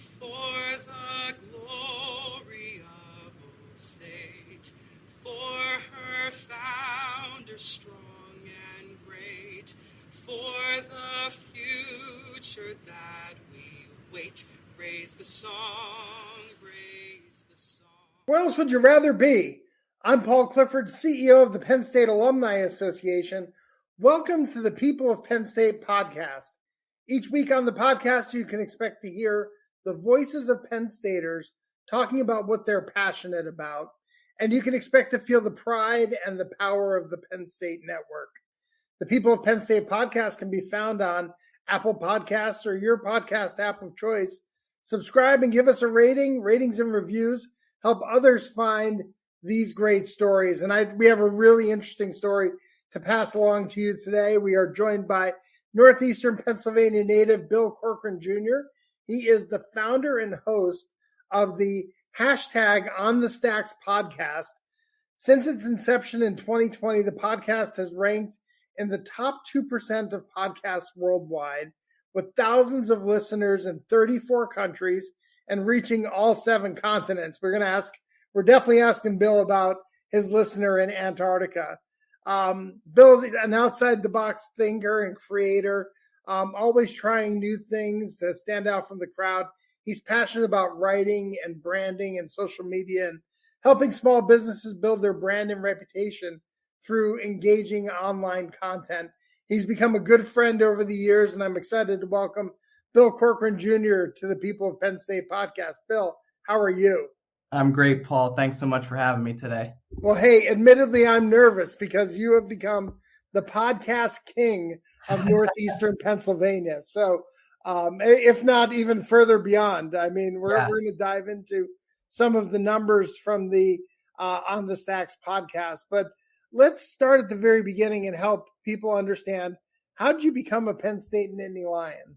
for the glory of old state, for her founder strong and great, for the future that we wait. Raise the song, raise the song. Where else would you rather be? I'm Paul Clifford, CEO of the Penn State Alumni Association. Welcome to the People of Penn State podcast. Each week on the podcast, you can expect to hear the voices of Penn Staters talking about what they're passionate about, and you can expect to feel the pride and the power of the Penn State Network. The People of Penn State podcast can be found on Apple Podcasts or your podcast app of choice. Subscribe and give us a rating. Ratings and reviews help others find these great stories. And we have a really interesting story to pass along to you today. We are joined by Northeastern Pennsylvania native Bill Corcoran Jr. He is the founder and host of the hashtag OnTheStacks Podcast. Since its inception in 2020, the podcast has ranked in the top 2% of podcasts worldwide, with thousands of listeners in 34 countries and reaching all 7 continents. We're definitely asking Bill about his listener in Antarctica. Bill's an outside-the-box thinker and creator, always trying new things to stand out from the crowd. He's passionate about writing and branding and social media and helping small businesses build their brand and reputation through engaging online content. He's become a good friend over the years, and I'm excited to welcome Bill Corcoran Jr. to the People of Penn State podcast. Bill, how are you? I'm great, Paul. Thanks so much for having me today. Well, hey, admittedly, I'm nervous because you have become the podcast king of Northeastern Pennsylvania. So if not even further beyond, I mean, we're going to dive into some of the numbers from the OnTheStacks podcast. But let's start at the very beginning and help people understand, how did you become a Penn State Nittany Lion?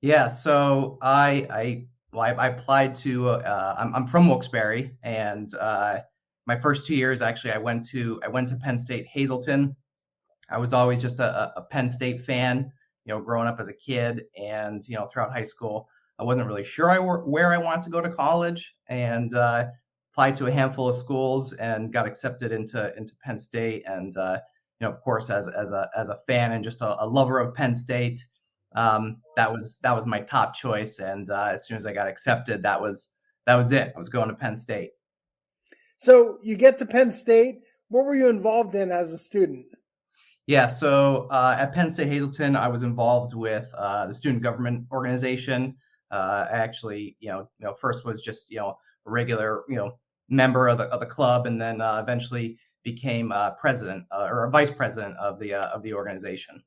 Yeah, so I applied to. I'm from Wilkes-barre, and my first 2 years actually I went to Penn State Hazleton. I was always just a Penn State fan, growing up as a kid, and throughout high school I wasn't really sure where I wanted to go to college, and applied to a handful of schools and got accepted into Penn State. And of course, as a fan and just a lover of Penn State, that was my top choice. And as soon as I got accepted, that was it. I was going to Penn State. So you get to Penn State. What were you involved in as a student? Yeah, so at Penn State Hazleton, I was involved with the student government organization. I actually, first was just a regular member of the club, and then eventually became president or a vice president of the organization.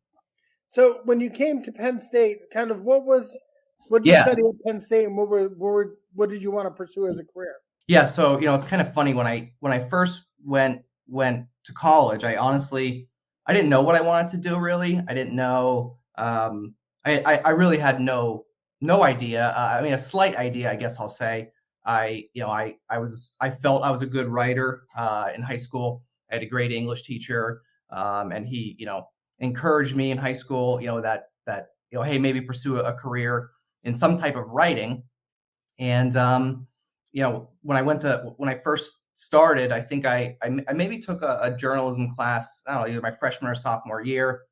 So when you came to Penn State, kind of what did you study at Penn State, and what did you want to pursue as a career? Yeah, so it's kind of funny, when I first went to college, I didn't know what I wanted to do, really. I didn't know. I really had no idea. A slight idea, I guess I'll say. I felt I was a good writer in high school. I had a great English teacher, and he encouraged me in high school, that hey, maybe pursue a career in some type of writing. And when I first started, I think I maybe took a journalism class, I don't know, either my freshman or sophomore year,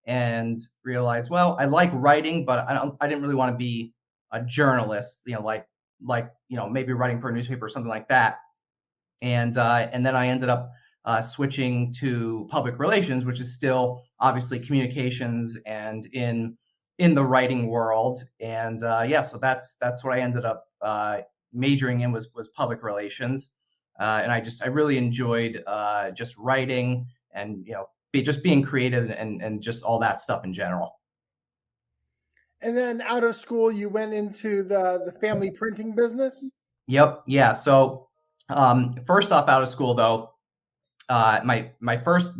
and realized, well, I like writing, but I didn't really want to be a journalist, maybe writing for a newspaper or something like that. And then I ended up switching to public relations, which is still obviously communications and in the writing world. And so that's what I ended up majoring in was public relations. And I really enjoyed just writing and just being creative and just all that stuff in general. And then out of school, you went into the family printing business? Yep. Yeah. So first off, out of school, though, my first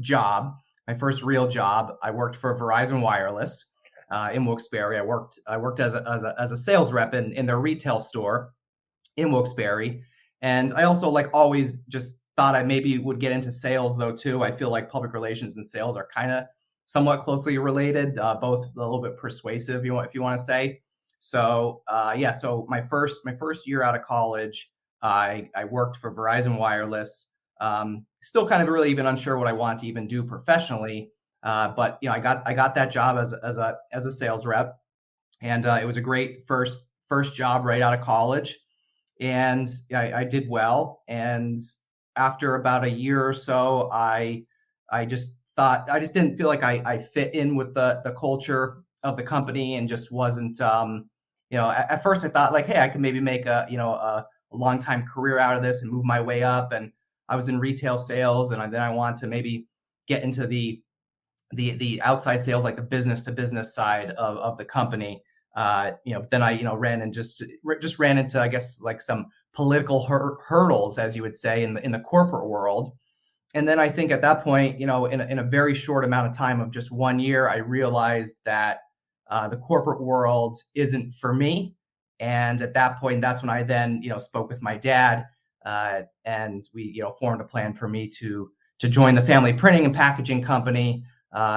real job, I worked for Verizon Wireless in Wilkes-barre. I worked as a sales rep in their retail store in Wilkes-barre. And I also always just thought I maybe would get into sales, though, too. I feel like public relations and sales are kind of somewhat closely related, both a little bit persuasive, if you want to say. So so my first year out of college, I worked for Verizon Wireless. Still kind of really even unsure what I want to even do professionally. But I got that job as a sales rep, and it was a great first job right out of college, and I did well. And after about a year or so, I just didn't feel like I fit in with the culture of the company, and just wasn't. At first I thought like, hey, I could maybe make a long time career out of this and move my way up. And I was in retail sales, and then I want to maybe get into the outside sales, like the business to business side of the company. Then I ran into, I guess, like some political hurdles, as you would say, in the corporate world. And then I think at that point, in a very short amount of time of just 1 year, I realized that the corporate world isn't for me. And at that point, that's when I then, spoke with my dad, and we, formed a plan for me to join the family printing and packaging company,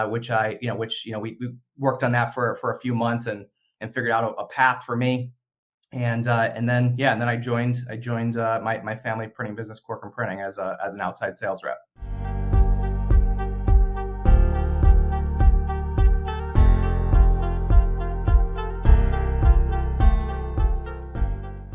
which we worked on that for a few months and figured out a path for me. And then I joined my family printing business, Corcoran Printing, as an outside sales rep.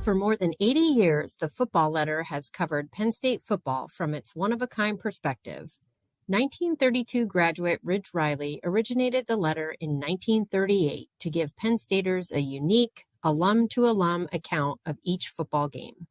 For more than 80 years, the football letter has covered Penn State football from its one-of-a-kind perspective. 1932 graduate Ridge Riley originated the letter in 1938 to give Penn Staters a unique, alum-to-alum account of each football game.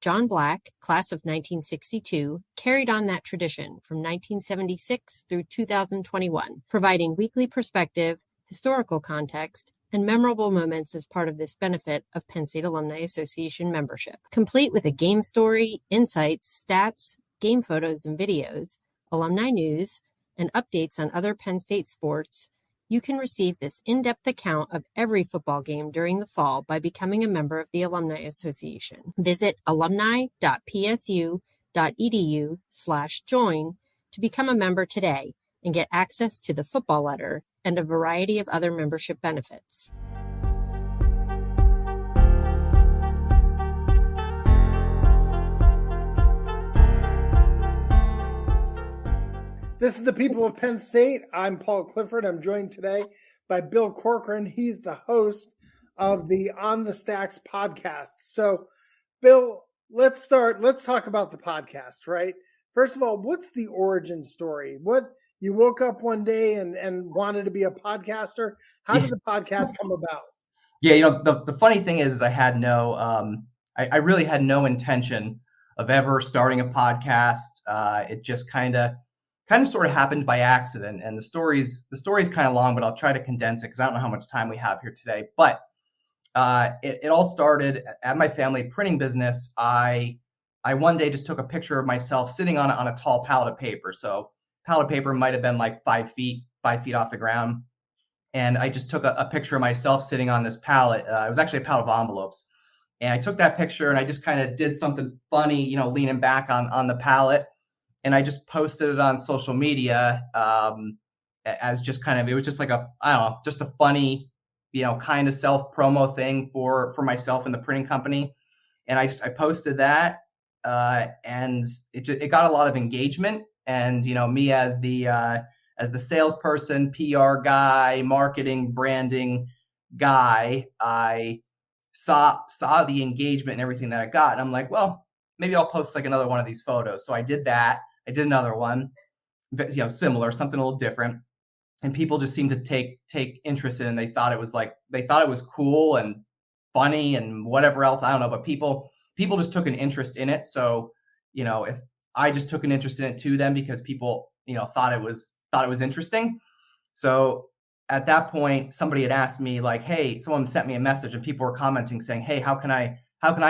John Black, class of 1962, carried on that tradition from 1976 through 2021, providing weekly perspective, historical context, and memorable moments as part of this benefit of Penn State Alumni Association membership. Complete with a game story, insights, stats, game photos and videos, alumni news, and updates on other Penn State sports, you can receive this in-depth account of every football game during the fall by becoming a member of the Alumni Association. Visit alumni.psu.edu/join to become a member today and get access to the football letter and a variety of other membership benefits. This is the People of Penn State. I'm Paul Clifford. I'm joined today by Bill Corcoran. He's the host of the OnTheStacks Podcast. So, Bill, let's talk about the podcast, right? First of all, what's the origin story? You woke up one day and wanted to be a podcaster. How did the podcast come about? Yeah, the funny thing is I had I really had no intention of ever starting a podcast. It just kind of sort of happened by accident. And the story's kind of long, but I'll try to condense it because I don't know how much time we have here today. But it all started at my family printing business. I one day just took a picture of myself sitting on a tall pallet of paper. So pallet of paper might have been like 5 feet off the ground. And I just took a picture of myself sitting on this pallet. It was actually a pallet of envelopes. And I took that picture and I just kind of did something funny, leaning back on the pallet. And I just posted it on social media as just kind of, it was just like just a funny, kind of self-promo thing for myself and the printing company. And I posted that and it got a lot of engagement. And, me as the salesperson, PR guy, marketing, branding guy, I saw the engagement and everything that I got. And I'm like, well, maybe I'll post like another one of these photos. So I did that. I did another one, but, similar, something a little different. And people just seemed to take interest in it. And they thought it was cool and funny and whatever else. I don't know, but people just took an interest in it. So, if I just took an interest in it too, then because people, thought it was interesting. So at that point, somebody had asked me like, hey, someone sent me a message and people were commenting saying, hey, how can I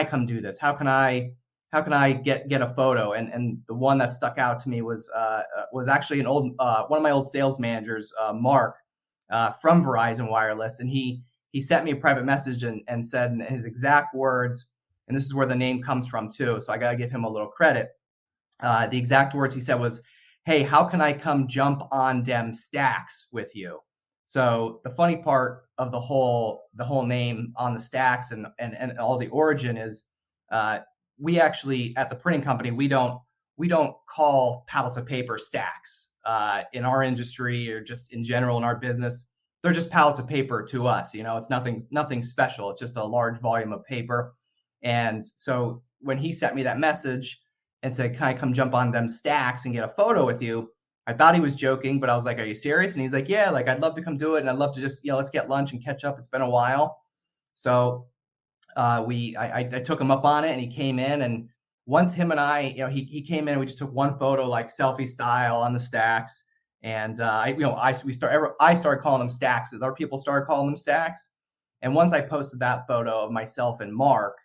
come do this? How can I get a photo? And the one that stuck out to me was actually one of my old sales managers, Mark, from Verizon Wireless. And he sent me a private message and said in his exact words, and this is where the name comes from too, so I got to give him a little credit. The exact words he said was, hey, how can I come jump on dem stacks with you? So the funny part of the whole name On the Stacks and all the origin is, we actually at the printing company, we don't call pallets of paper stacks. In our industry or just in general in our business, they're just pallets of paper to us. It's nothing special. It's just a large volume of paper. And so when he sent me that message and said, "Can I come jump on them stacks and get a photo with you?" I thought he was joking, but I was like, "Are you serious?" And he's like, "Yeah, like I'd love to come do it. And I'd love to just, let's get lunch and catch up. It's been a while." So I took him up on it, and he came in, and once him and I, he came in and we just took one photo, like selfie style on the stacks. And I started calling them stacks because other people started calling them stacks. And once I posted that photo of myself and Mark,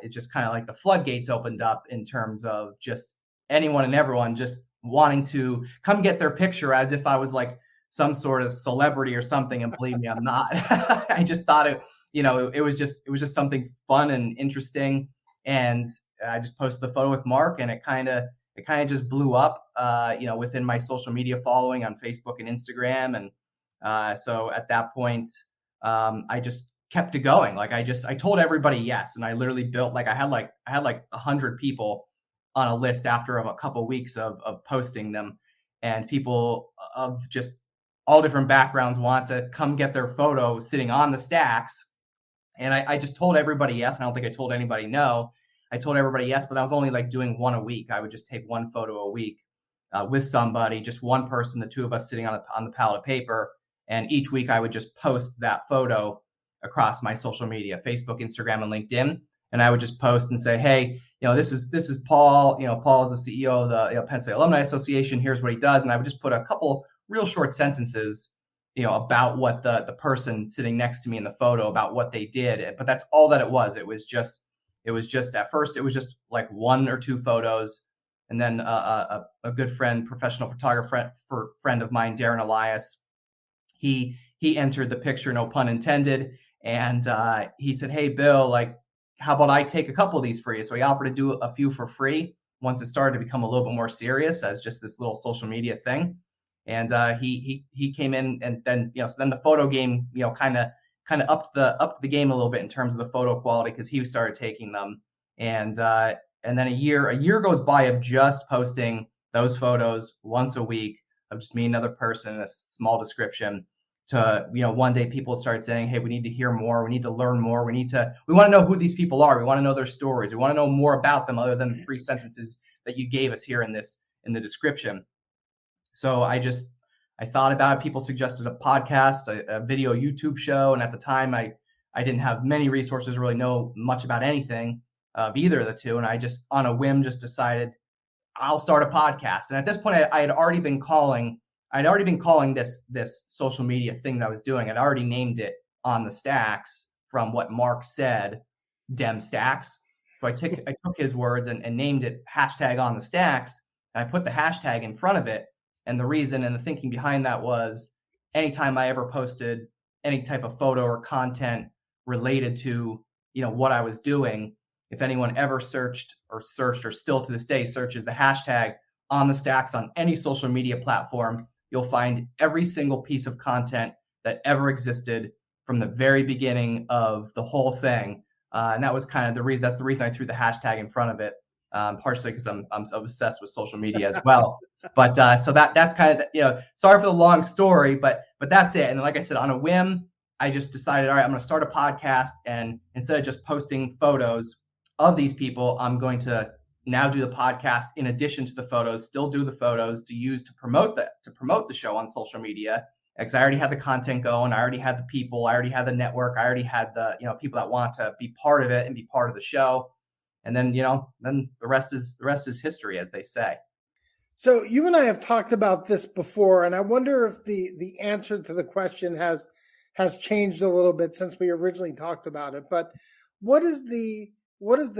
it just kind of like the floodgates opened up in terms of just anyone and everyone just wanting to come get their picture as if I was like some sort of celebrity or something. And believe me, I'm not. I just thought it was just something fun and interesting. And I just posted the photo with Mark, and it kind of just blew up, within my social media following on Facebook and Instagram. And so at that point, I just kept it going. Like I told everybody yes. And I literally built, like I had like 100 people on a list after a couple of weeks of posting them, and people of just all different backgrounds want to come get their photo sitting on the stacks. And I just told everybody yes. And I don't think I told anybody no. I told everybody yes, but I was only like doing one a week. I would just take one photo a week with somebody, just one person, the two of us sitting on the pallet of paper. And each week I would just post that photo across my social media, Facebook, Instagram, and LinkedIn. And I would just post and say, "Hey, this is Paul. Paul is the CEO of the Penn State Alumni Association. Here's what he does." And I would just put a couple real short sentences, about what the person sitting next to me in the photo, about what they did. But that's all that it was. It was just at first, it was just like one or two photos. And then a good friend, professional photographer friend of mine, Darren Elias, he entered the picture, no pun intended. And he said, "Hey, Bill, like, how about I take a couple of these for you?" So he offered to do a few for free once it started to become a little bit more serious as just this little social media thing. And he came in, and then, so then the photo game, kind of upped the game a little bit in terms of the photo quality, because he started taking them. And then a year goes by of just posting those photos once a week of just me and another person, a small description, to, one day people started saying, "Hey, we need to hear more. We need to learn more. We want to know who these people are. We want to know their stories. We want to know more about them other than the 3 sentences that you gave us here in the description." So I thought about it. People suggested a podcast, a video YouTube show. And at the time I didn't have many resources, really know much about anything of either of the two. And I just, on a whim, just decided I'll start a podcast. And at this point, I had already been calling this social media thing that I was doing. I'd already named it On the Stacks from what Mark said, Dem Stacks. So I took his words and named it #OnTheStacks. And I put the hashtag in front of it. And the reason and the thinking behind that was, anytime I ever posted any type of photo or content related to, what I was doing, if anyone ever searched or still to this day searches the hashtag On the Stacks on any social media platform, you'll find every single piece of content that ever existed from the very beginning of the whole thing. And that was kind of the reason. That's the reason I threw the hashtag in front of it. Partially because I'm obsessed with social media as well. But so that's kind of, sorry for the long story, but that's it. And like I said, on a whim, I just decided, all right, I'm going to start a podcast, and instead of just posting photos of these people, I'm going to now do the podcast in addition to the photos, still do the photos to use to promote the show on social media. Because I already had the content going, I already had the people, I already had the network, I already had the people that want to be part of it and be part of the show. And then, then the rest is history, as they say. So you and I have talked about this before, and I wonder if the answer to the question has changed a little bit since we originally talked about it. But what is the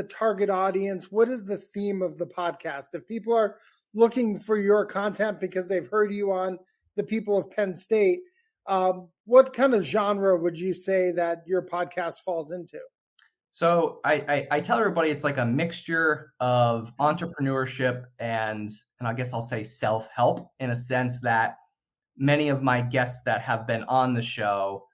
target audience? What is the theme of the podcast? If people are looking for your content because they've heard you on the People of Penn State, what kind of genre would you say that your podcast falls into? So I tell everybody it's like a mixture of entrepreneurship and I guess I'll say self-help, in a sense that many of my guests that have been on the show,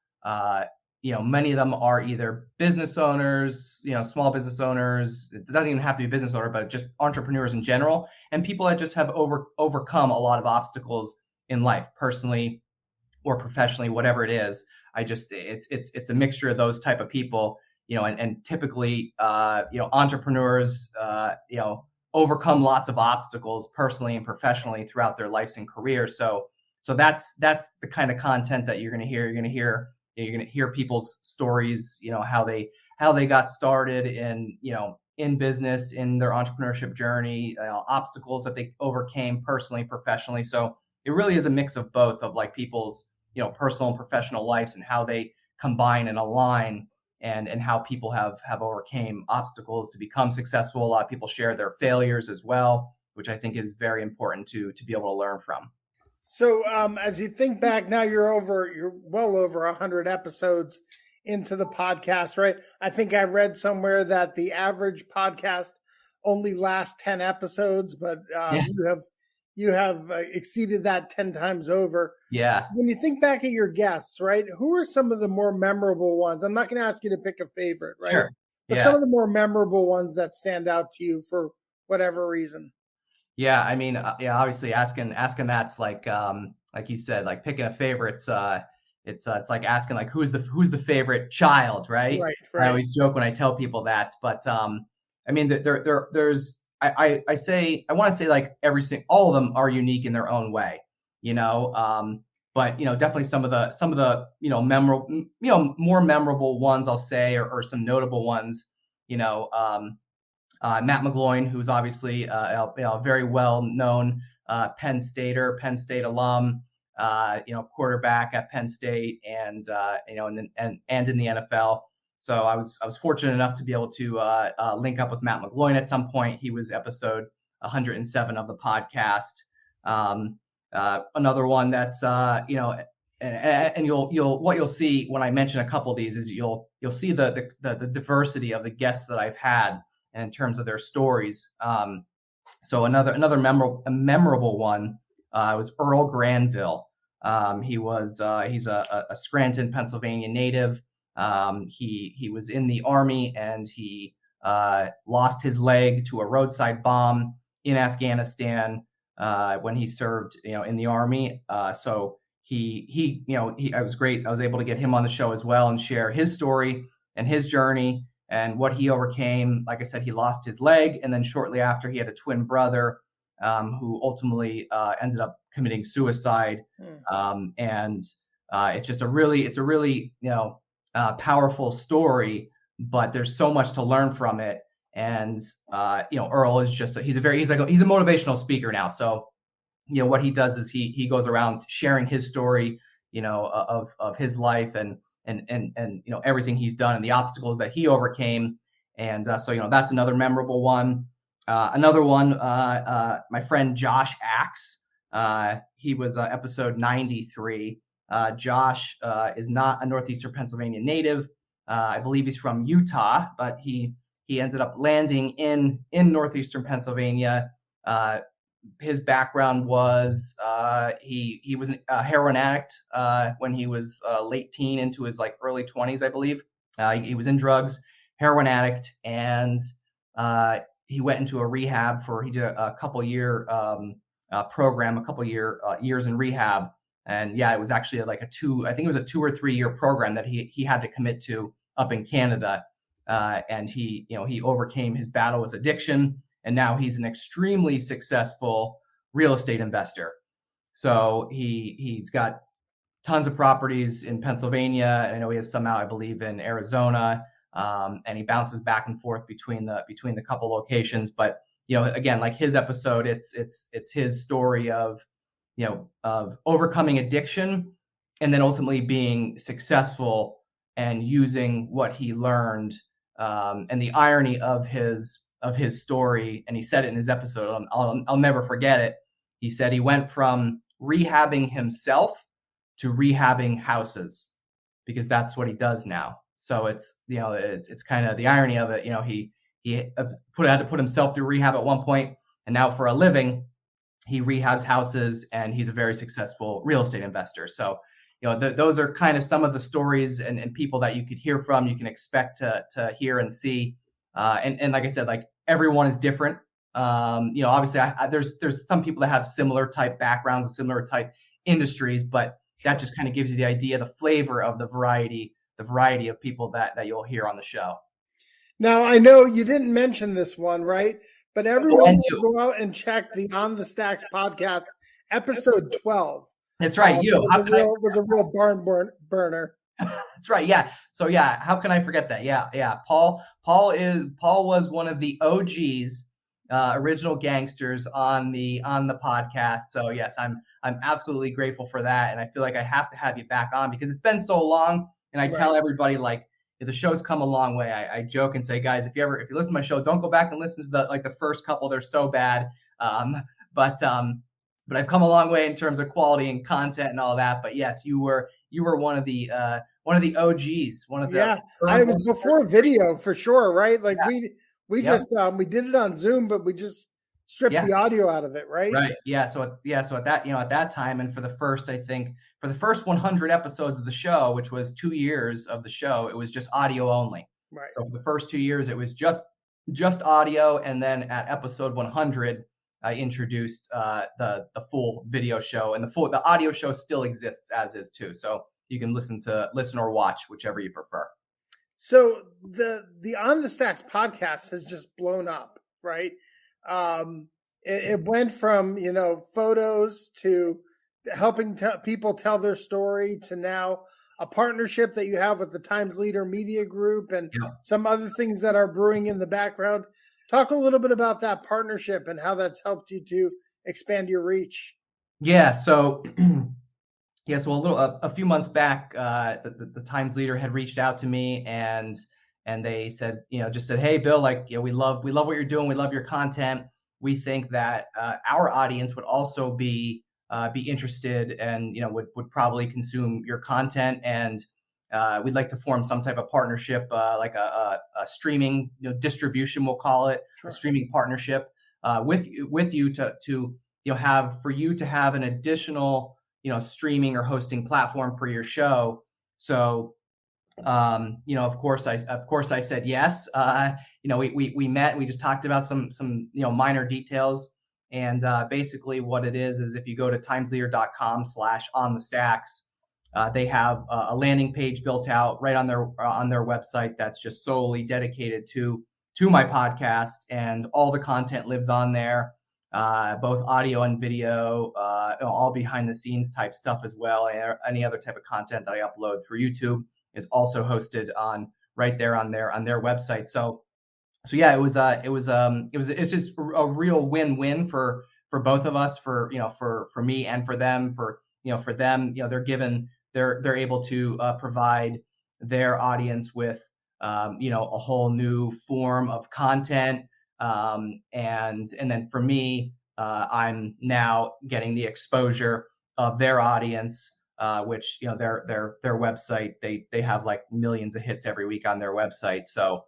many of them are either business owners, small business owners. It doesn't even have to be a business owner, but just entrepreneurs in general, and people that just have overcome a lot of obstacles in life, personally or professionally, whatever it is. It's a mixture of those type of people, and typically, entrepreneurs, overcome lots of obstacles personally and professionally throughout their lives and careers. So that's the kind of content that you're going to hear. You're going to hear people's stories, how they got started in business, in their entrepreneurship journey, obstacles that they overcame personally, professionally. So it really is a mix of both, of like people's, personal and professional lives, and how they combine and align, and how people have overcame obstacles to become successful. A lot of people share their failures as well, which I think is very important to be able to learn from. So as you think back now, you're well over 100 episodes into the podcast, right? I think I read somewhere that the average podcast only lasts 10 episodes, but you have exceeded that 10 times over. Yeah. When you think back at your guests, right, who are some of the more memorable ones? I'm not going to ask you to pick a favorite, right? Sure. But some of the more memorable ones that stand out to you for whatever reason. Yeah, I mean, obviously asking that's like you said, like picking a favorite. It's like asking like who's the favorite child, right? Right. I always joke when I tell people that, but I mean, there's I want to say like all of them are unique in their own way, but definitely some of the memorable, more memorable ones I'll say, or some notable ones, Matt McGloin, who's obviously a very well-known Penn State alum, quarterback at Penn State, and in the NFL. So I was fortunate enough to be able to link up with Matt McGloin at some point. He was episode 107 of the podcast. Another one that's and you'll see when I mention a couple of these is you'll see the diversity of the guests that I've had, and in terms of their stories. So another memorable one was Earl Granville. He's a Scranton, Pennsylvania native. He was in the Army, and he lost his leg to a roadside bomb in Afghanistan when he served in the Army. So I was great. I was able to get him on the show as well and share his story and his journey and what he overcame. Like I said, he lost his leg, and then shortly after he had a twin brother who ultimately ended up committing suicide. And it's a really powerful story, but there's so much to learn from it. And Earl is he's a motivational speaker now. So what he does is he goes around sharing his story, of his life and everything he's done and the obstacles that he overcame. And so that's another memorable one. Another one, my friend Josh Axe. He was episode 93. Josh is not a Northeastern Pennsylvania native. I believe he's from Utah, but he ended up landing in Northeastern Pennsylvania. His background was he was a heroin addict when he was late teen into his early 20s, I believe. He was in drugs, heroin addict, and he went into a rehab he did a couple year program, years in rehab. And it was actually I think it was a 2 or 3 year program that he had to commit to up in Canada. And he overcame his battle with addiction, and now he's an extremely successful real estate investor. So he's got tons of properties in Pennsylvania. I know he has some out, I believe, in Arizona. And he bounces back and forth between the couple locations. But again, like his episode, it's his story of overcoming addiction, and then ultimately being successful and using what he learned, and the irony of his story. And he said it in his episode. I'll never forget it. He said he went from rehabbing himself to rehabbing houses, because that's what he does now. So it's kind of the irony of it. He had to put himself through rehab at one point, and now for a living, he rehabs houses, and he's a very successful real estate investor. So, those are kind of some of the stories and people that you could hear from, you can expect to hear and see. And like I said, like everyone is different. Obviously there's some people that have similar type backgrounds and similar type industries, but that just kind of gives you the idea, the flavor of the variety of people that you'll hear on the show. Now, I know you didn't mention this one, right? But everyone will go out and check the On the Stacks podcast, episode 12. That's right. It was a real barn burner. That's right. Yeah. So yeah, how can I forget that? Yeah. Paul was one of the OGs, original gangsters on the podcast. So yes, I'm absolutely grateful for that, and I feel like I have to have you back on because it's been so long. And I tell everybody, like, the show's come a long way. I joke and say, guys, if you listen to my show, don't go back and listen to the first couple. They're so bad. But I've come a long way in terms of quality and content and all that. But yes, you were one of the OGs. I was before video for sure, right? Like we just we did it on Zoom, but we just stripped the audio out of it, right? Right. Yeah. So at that time, and for the first 100 episodes of the show, which was 2 years of the show, it was just audio only. Right. So for the first 2 years, it was just audio, and then at episode 100, I introduced the full video show, and the audio show still exists as is too. So you can listen or watch, whichever you prefer. So the On the Stacks podcast has just blown up, right? It went from photos to helping people tell their story to now a partnership that you have with the Times Leader Media Group and some other things that are brewing in the background. Talk a little bit about that partnership and how that's helped you to expand your reach. Yeah. So a few months back, the Times Leader had reached out to me and they said, hey, Bill, we love what you're doing. We love your content. We think that our audience would also be interested and would probably consume your content, and we'd like to form some type of partnership, like a streaming distribution, we'll call it. Sure. A streaming partnership with you to have an additional streaming or hosting platform for your show. So of course I said yes. We met, we just talked about some minor details. And basically what it is if you go to timesleader.com/onthestacks, they have a landing page built out right on their website that's just solely dedicated to my podcast, and all the content lives on there, both audio and video, all behind the scenes type stuff as well. Any other type of content that I upload through YouTube is also hosted right there on their website. So yeah, it's just a real win-win for both of us, for me and for them. For them, they're able to provide their audience with a whole new form of content, and then for me, I'm now getting the exposure of their audience, which their website, they have like millions of hits every week on their website. So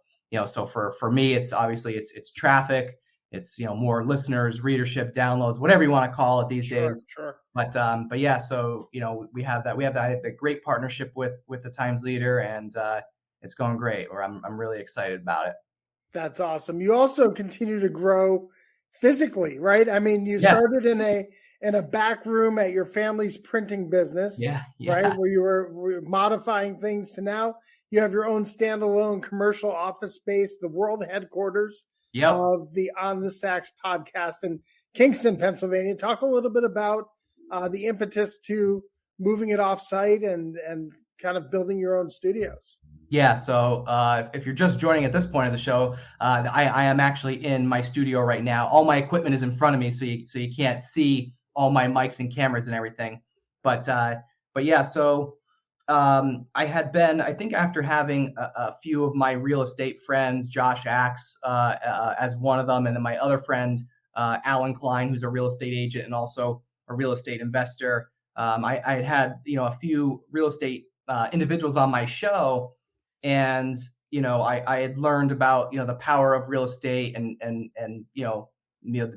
so for me, it's obviously it's traffic, it's more listeners, readership, downloads, whatever you want to call it these days. Sure. But yeah, so we have a great partnership with the Times Leader, and it's going great. I'm really excited about it. That's awesome. You also continue to grow physically, right? I mean, you started in a back room at your family's printing business, right? Where you were modifying things, to now you have your own standalone commercial office space, the world headquarters of the On the Stacks podcast in Kingston, Pennsylvania. Talk a little bit about the impetus to moving it off site and kind of building your own studios. Yeah. So if you're just joining at this point of the show, I am actually in my studio right now. All my equipment is in front of me, so you can't see all my mics and cameras and everything. But yeah, so I had been, I think after having a few of my real estate friends, Josh Axe as one of them, and then my other friend, Alan Klein, who's a real estate agent and also a real estate investor. I had a few real estate individuals on my show, and I had learned about the power of real estate and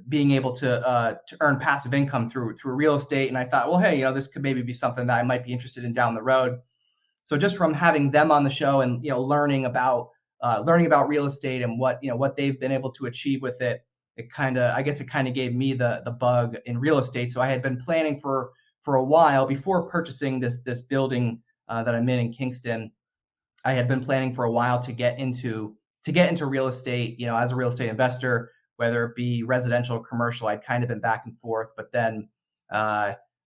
being able to earn passive income through real estate. And I thought, well, hey, this could maybe be something that I might be interested in down the road. So just from having them on the show and learning about real estate and what they've been able to achieve with it, it kind of gave me the bug in real estate. So I had been planning for a while before purchasing this building that I'm in Kingston. I had been planning for a while to get into real estate, as a real estate investor, whether it be residential or commercial. I'd kind of been back and forth, but then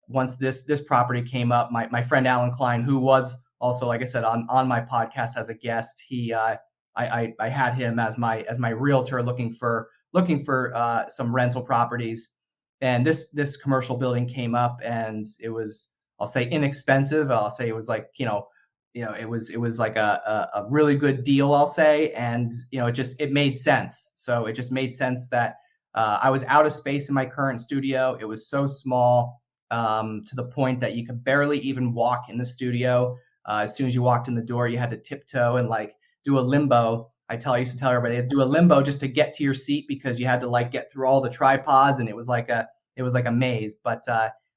once this property came up, my friend Alan Klein, who was also, like I said, on my podcast as a guest, I had him as my realtor looking for some rental properties, and this commercial building came up, and it was, I'll say, inexpensive. I'll say it was like it was like a really good deal, I'll say, and it made sense. So it just made sense that I was out of space in my current studio. It was so small to the point that you could barely even walk in the studio. As soon as you walked in the door, you had to tiptoe and like do a limbo. I used to tell everybody you had to do a limbo just to get to your seat, because you had to like get through all the tripods, and it was like a maze. But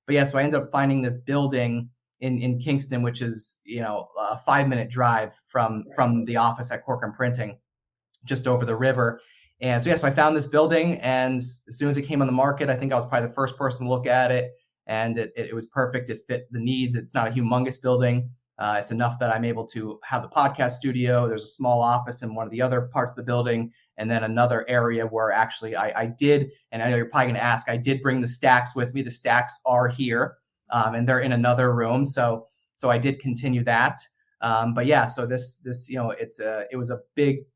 yeah, so I ended up finding this building in Kingston, which is a 5-minute drive from the office at Corcoran Printing, just over the river. And so yeah, so I found this building, and as soon as it came on the market, I think I was probably the first person to look at it, and it was perfect. It fit the needs. It's not a humongous building. It's enough that I'm able to have the podcast studio. There's a small office in one of the other parts of the building, and then another area where actually I did, and I know you're probably going to ask, I did bring the stacks with me. The stacks are here, and they're in another room. So I did continue that. But yeah, so this it was a big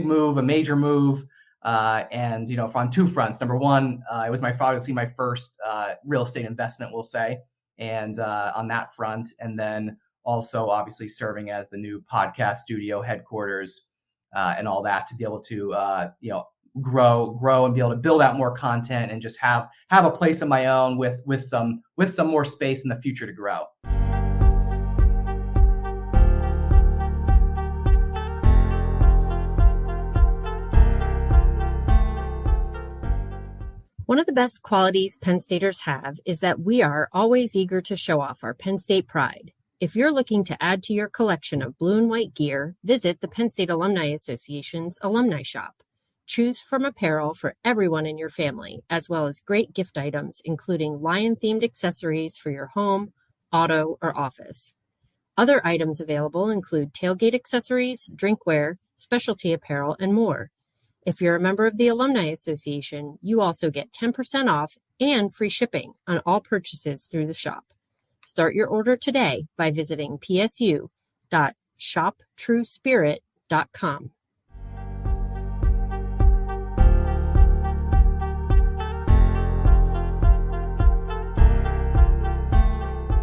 move, a major move, and on two fronts. Number one, it was obviously my first real estate investment, we'll say, and on that front, and then also obviously serving as the new podcast studio headquarters and all that, to be able to grow and be able to build out more content and just have a place of my own with some more space in the future to grow. One of the best qualities Penn Staters have is that we are always eager to show off our Penn State pride. If you're looking to add to your collection of blue and white gear, visit the Penn State Alumni Association's Alumni Shop. Choose from apparel for everyone in your family, as well as great gift items, including lion-themed accessories for your home, auto, or office. Other items available include tailgate accessories, drinkware, specialty apparel, and more. If you're a member of the Alumni Association, you also get 10% off and free shipping on all purchases through the shop. Start your order today by visiting psu.shoptruespirit.com.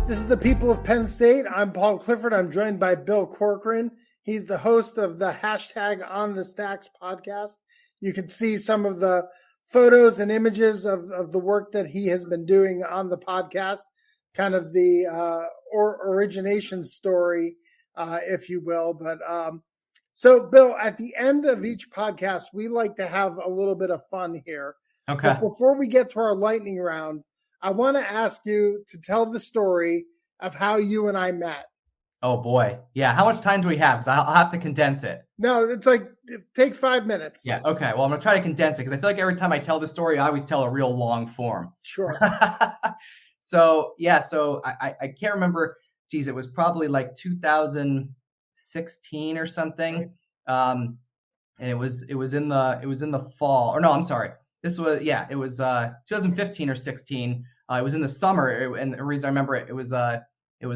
This is the People of Penn State. I'm Paul Clifford. I'm joined by Bill Corcoran. He's the host of the hashtag OnTheStacks Podcast. You can see some of the photos and images of the work that he has been doing on the podcast, kind of the origination story, if you will. But so, Bill, at the end of each podcast, we like to have a little bit of fun here. Okay. But before we get to our lightning round, I want to ask you to tell the story of how you and I met. Oh boy. Yeah. How much time do we have? Because I'll have to condense it. No, it's like, take 5 minutes. Yeah. Okay. Well, I'm going to try to condense it because I feel like every time I tell the story, I always tell a real long form. Sure. So I can't remember. Geez, it was probably like 2016 or something. And it was in the fall, or no, I'm sorry. It was 2015 or 16. It was in the summer. And the reason I remember it was like I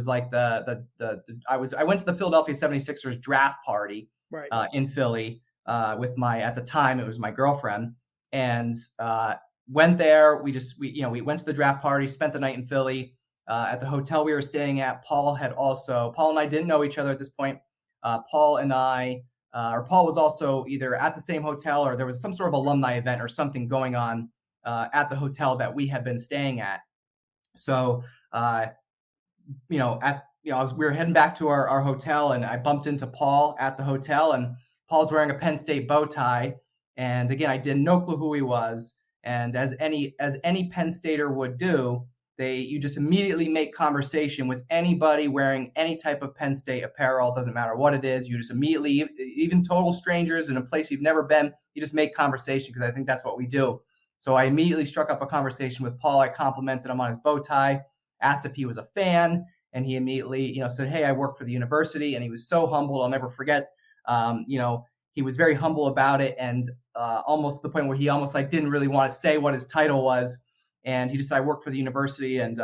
went to the Philadelphia 76ers draft party, right, in Philly, with at the time it was my girlfriend, and went there. We went to the draft party, spent the night in Philly, at the hotel we were staying at. Paul and I didn't know each other at this point. Paul was also either at the same hotel or there was some sort of alumni event or something going on at the hotel that we had been staying at. So, we were heading back to our hotel, and I bumped into Paul at the hotel, and Paul's wearing a Penn State bow tie. And again, I did no clue who he was. And as any Penn Stater would do, you just immediately make conversation with anybody wearing any type of Penn State apparel. Doesn't matter what it is. You just immediately, even total strangers in a place you've never been, you just make conversation, because I think that's what we do. So I immediately struck up a conversation with Paul. I complimented him on his bow tie, asked if he was a fan, and he immediately, said, "Hey, I work for the university." And he was so humbled. I'll never forget. He was very humble about it, and almost to the point where he almost didn't really want to say what his title was. And he just said, "I work for the university." And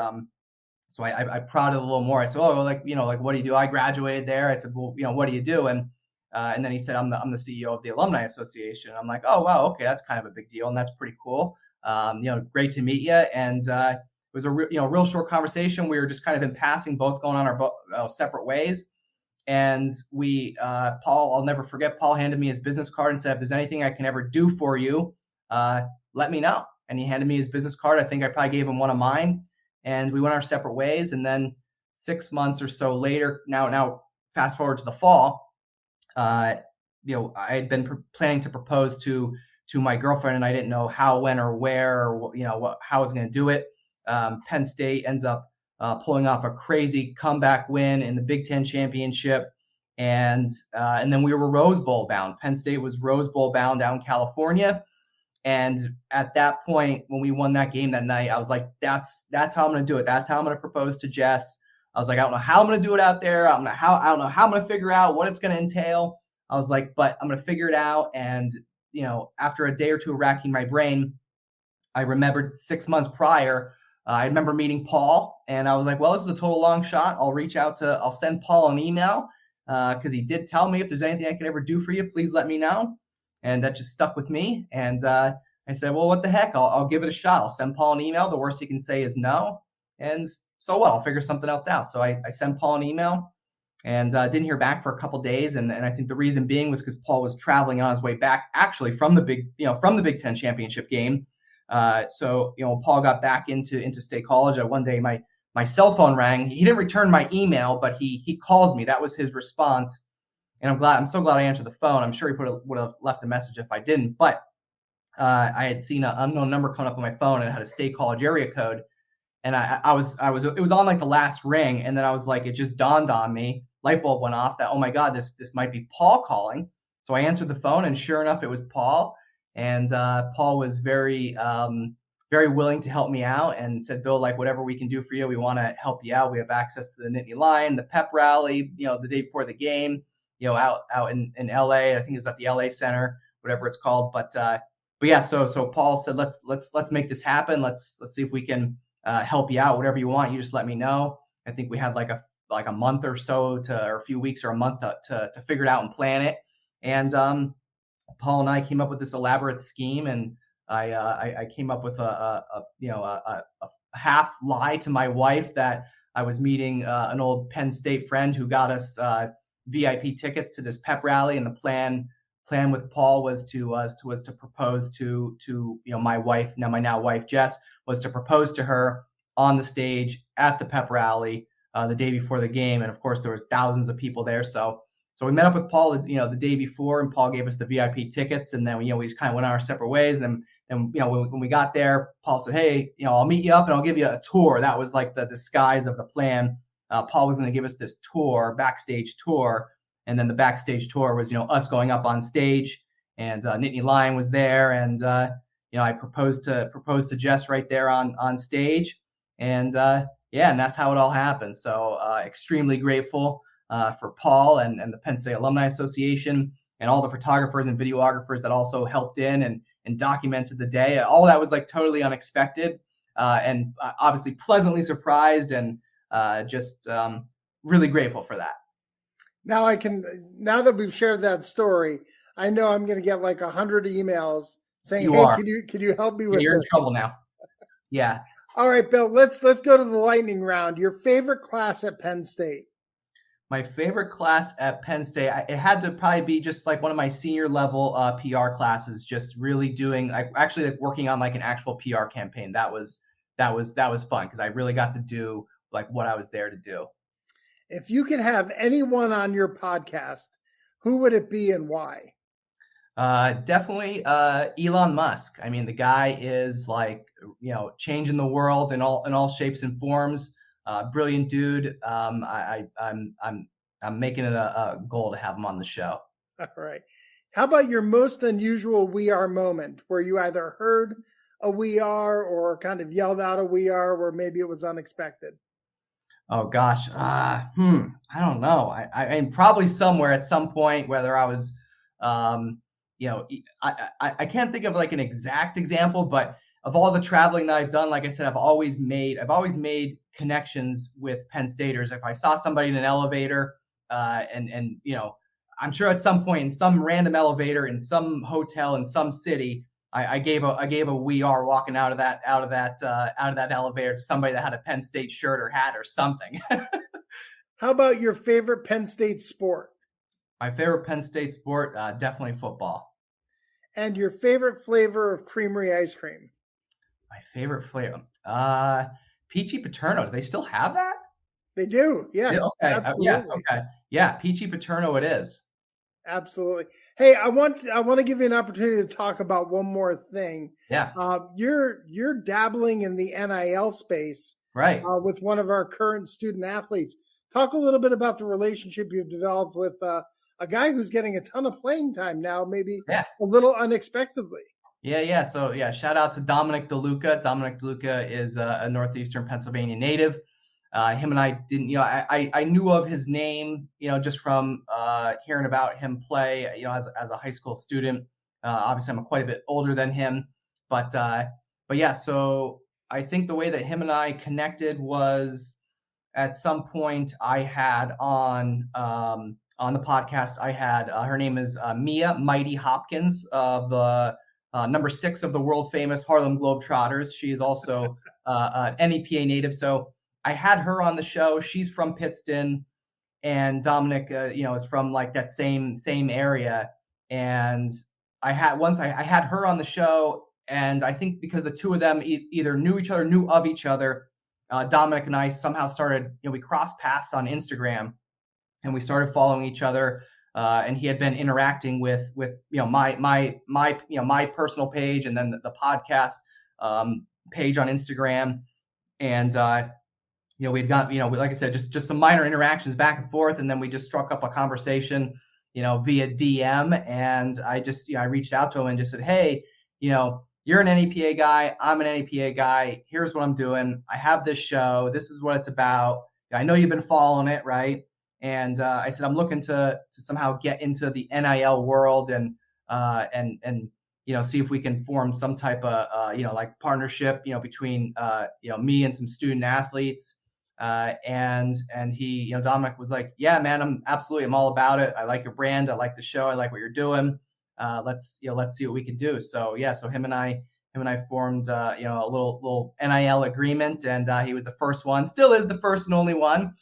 so I prodded a little more. I said, "Oh, what do you do?" "I graduated there." I said, "Well, what do you do?" And then he said, I'm the CEO of the Alumni Association." I'm like, "Oh, wow. Okay. That's kind of a big deal. And that's pretty cool. Great to meet you." And it was a real short conversation. We were just kind of in passing, both going on our separate ways. And Paul, I'll never forget, Paul handed me his business card and said, "If there's anything I can ever do for you, let me know." And he handed me his business card. I think I probably gave him one of mine, and we went our separate ways. And then 6 months or so later, now fast forward to the fall, I had been planning to propose to my girlfriend, and I didn't know how, when, or where, or how I was going to do it. Penn State ends up pulling off a crazy comeback win in the Big Ten championship, and then we were Rose Bowl bound. Penn State was Rose Bowl bound down in California. And at that point, when we won that game that night, I was like, that's how I'm going to do it. That's how I'm going to propose to Jess. I was like, I don't know how I'm going to do it out there. I don't know how I'm going to figure out what it's going to entail. I was like, but I'm going to figure it out. And, after a day or two of racking my brain, I remembered 6 months prior, I remember meeting Paul, and I was like, well, this is a total long shot. I'll send Paul an email, because he did tell me, if there's anything I can ever do for you, please let me know. And that just stuck with me. And I said, well, what the heck? I'll give it a shot. I'll send Paul an email. The worst he can say is no. And so what? I'll figure something else out. So I sent Paul an email, and didn't hear back for a couple days. And I think the reason being was because Paul was traveling on his way back, actually from the Big Ten championship game. So Paul got back into State College. One day my cell phone rang. He didn't return my email, but he called me. That was his response. And I'm so glad I answered the phone. I'm sure he would have left a message if I didn't. But I had seen an unknown number coming up on my phone, and it had a State College area code. And it was on the last ring. And then I was like, it just dawned on me, light bulb went off, that, oh my God, this might be Paul calling. So I answered the phone, and sure enough, it was Paul. And Paul was very, very willing to help me out, and said, "Bill, whatever we can do for you, we want to help you out. We have access to the Nittany Lion, the pep rally, the day before the game, out in LA. I think it was at the LA Center, whatever it's called. But yeah, so Paul said, let's make this happen. Let's see if we can help you out. Whatever you want, you just let me know." I think we had a month or so or a few weeks or a month to figure it out and plan it. And Paul and I came up with this elaborate scheme, and I came up with a half lie to my wife that I was meeting an old Penn State friend who got us VIP tickets to this pep rally, and the plan with Paul was to propose to my wife, my now wife Jess, was to propose to her on the stage at the pep rally the day before the game. And of course there were thousands of people there, so we met up with Paul the day before, and Paul gave us the VIP tickets, and then we just kind of went our separate ways. And then when we got there, Paul said, "Hey, I'll meet you up and I'll give you a tour." That was the disguise of the plan. Paul was going to give us this tour, backstage tour, and then the backstage tour was us going up on stage, and Nittany Lion was there, and I proposed to Jess right there on stage, and and that's how it all happened. So extremely grateful for Paul and the Penn State Alumni Association, and all the photographers and videographers that also helped in and documented the day. All that was totally unexpected, and obviously pleasantly surprised, and just really grateful for that. Now that we've shared that story, I know I'm going to get 100 emails saying, can you help me with You're this? In trouble now. Yeah. All right, Bill, let's go to the lightning round. Your favorite class at Penn State? My favorite class at Penn State, it had to probably be just one of my senior level PR classes, just really doing, actually working on an actual PR campaign. That was fun, because I really got to do what I was there to do. If you could have anyone on your podcast, who would it be and why? Definitely Elon Musk. I mean, the guy is like, changing the world in all shapes and forms. Brilliant dude. I'm making it a goal to have him on the show. All right. How about your most unusual We Are moment where you either heard a We Are or kind of yelled out a We Are where maybe it was unexpected? Oh gosh. I don't know. I mean, probably somewhere at some point, whether I was, I can't think of like an exact example, but of all the traveling that I've done, like I said, I've always made connections with Penn Staters. If I saw somebody in an elevator, and I'm sure at some point in some random elevator in some hotel in some city, I gave a We Are walking out of that elevator to somebody that had a Penn State shirt or hat or something. How about your favorite Penn State sport? My favorite Penn State sport, definitely football. And your favorite flavor of creamery ice cream? My favorite flavor, Peachy Paterno. Do they still have that? They do. Yes. Yeah. Okay. Okay. Yeah. Peachy Paterno it is. Absolutely. Hey, I want to give you an opportunity to talk about one more thing. Yeah. You're dabbling in the NIL space, right? With one of our current student athletes. Talk a little bit about the relationship you've developed with a guy who's getting a ton of playing time now, maybe a little unexpectedly. Yeah. So shout out to Dominic DeLuca. Dominic DeLuca is a Northeastern Pennsylvania native. Him and I didn't, I knew of his name, just from hearing about him play, as a high school student. Obviously, I'm quite a bit older than him, but yeah. So I think the way that him and I connected was at some point I had on the podcast. I had her name is Mia Mighty Hopkins of the number 6 of the world famous Harlem Globetrotters. She is also an NEPA native, so I had her on the show. She's from Pittston, and Dominic, is from like that same area. And I had her on the show, and I think because the two of them either knew of each other, Dominic and I somehow started, we crossed paths on Instagram, and we started following each other. And he had been interacting with my personal page, and then the podcast page on Instagram, and we'd got, like I said, just some minor interactions back and forth. And then we just struck up a conversation, via DM. And I reached out to him and just said, hey, you're an NEPA guy. I'm an NEPA guy. Here's what I'm doing. I have this show. This is what it's about. I know you've been following it, right? And I said, I'm looking to somehow get into the NIL world and see if we can form some type of, like partnership, between, me and some student athletes. And he, Dominic was like, yeah, man, I'm all about it. I like your brand. I like the show. I like what you're doing. Let's see what we can do. So him and I formed, a little NIL agreement, and he was the first one, still is the first and only one.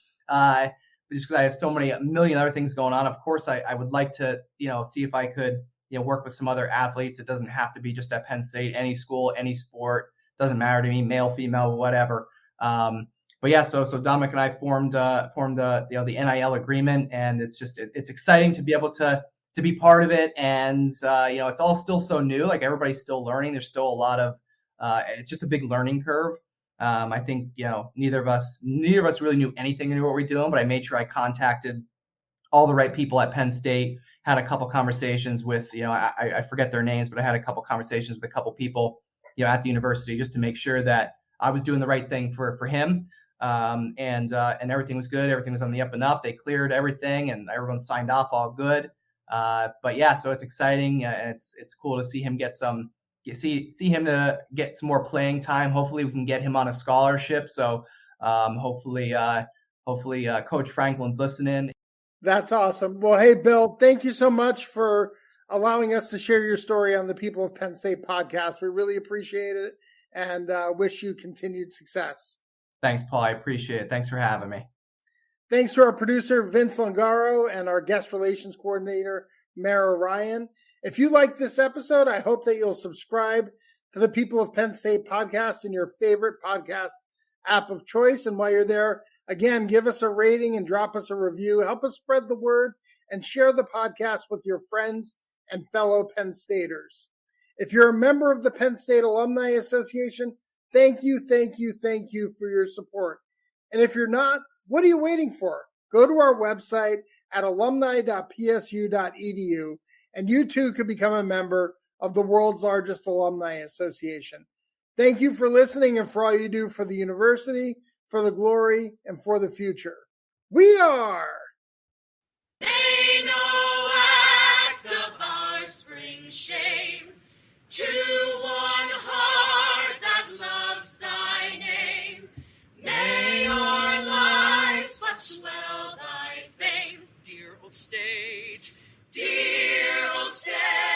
Just because I have a million other things going on. Of course, I would like to, see if I could, work with some other athletes. It doesn't have to be just at Penn State, any school, any sport, doesn't matter to me, male, female, whatever. But yeah, so Dominic and I formed the NIL agreement, and it's exciting to be able to be part of it. And it's all still so new, like everybody's still learning. There's still a lot of it's just a big learning curve. I think neither of us really knew anything, knew what we were doing, but I made sure I contacted all the right people at Penn State. Had a couple conversations with, I forget their names, but I had a couple conversations with a couple people, at the university, just to make sure that I was doing the right thing for him. And everything was good. Everything was on the up and up. They cleared everything, and everyone signed off all good. But yeah, so it's exciting. It's cool to see him get some more playing time. Hopefully we can get him on a scholarship. So hopefully Coach Franklin's listening. That's awesome. Well, hey, Bill, thank you so much for allowing us to share your story on the People of Penn State podcast. We really appreciate it, and wish you continued success. Thanks, Paul. I appreciate it. Thanks for having me. Thanks to our producer, Vince Longaro, and our guest relations coordinator, Mara Ryan. If you like this episode, I hope that you'll subscribe to the People of Penn State podcast in your favorite podcast app of choice. And while you're there, again, give us a rating and drop us a review. Help us spread the word and share the podcast with your friends and fellow Penn Staters. If you're a member of the Penn State Alumni Association, thank you for your support. And if you're not, what are you waiting for? Go to our website at alumni.psu.edu, and you too could become a member of the world's largest alumni association. Thank you for listening and for all you do for the university, for the glory, and for the future. We are... May no act of ours bring shame to one heart that loves thy name. May our lives but swell thy fame. Dear old state, Dear old state.